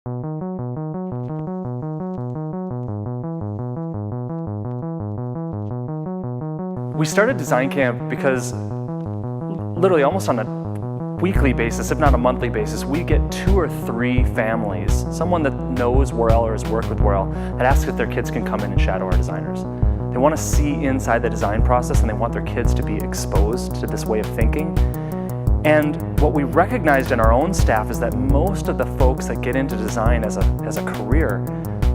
We started Design Camp because literally almost on a weekly basis, if not a monthly basis, we get 2 or 3 families, someone that knows Worrell or has worked with Worrell, that asks if their kids can come in and shadow our designers. They want to see inside the design process, and they want their kids to be exposed to this way of thinking. And what we recognized in our own staff is that most of the folks that get into design as a career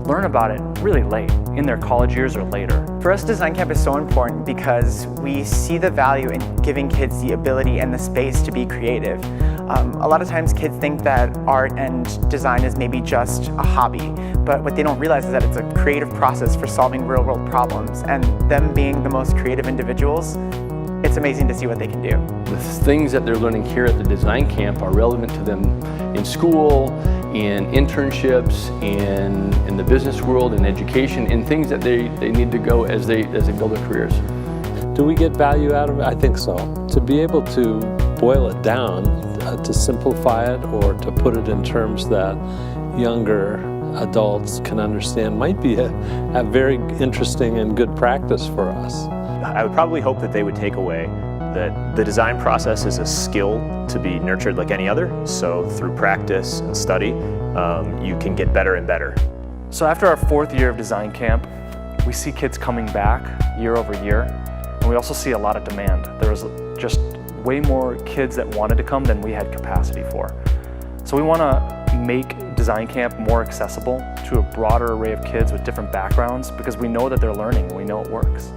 learn about it really late, in their college years or later. For us, Design Camp is so important because we see the value in giving kids the ability and the space to be creative. A lot of times kids think that art and design is maybe just a hobby, but what they don't realize is that it's a creative process for solving real-world problems, and them being the most creative individuals, it's amazing to see what they can do. The things that they're learning here at the Design Camp are relevant to them in school, in internships, in the business world, in education, in things that they need to go as they build their careers. Do we get value out of it? I think so. To be able to boil it down, to simplify it, or to put it in terms that younger adults can understand might be a very interesting and good practice for us. I would probably hope that they would take away that the design process is a skill to be nurtured like any other. So through practice and study, you can get better and better. So after our 4th year of Design Camp, we see kids coming back year over year, and we also see a lot of demand. There was just way more kids that wanted to come than we had capacity for. So we want to make Design Camp more accessible to a broader array of kids with different backgrounds, because we know that they're learning, we know it works.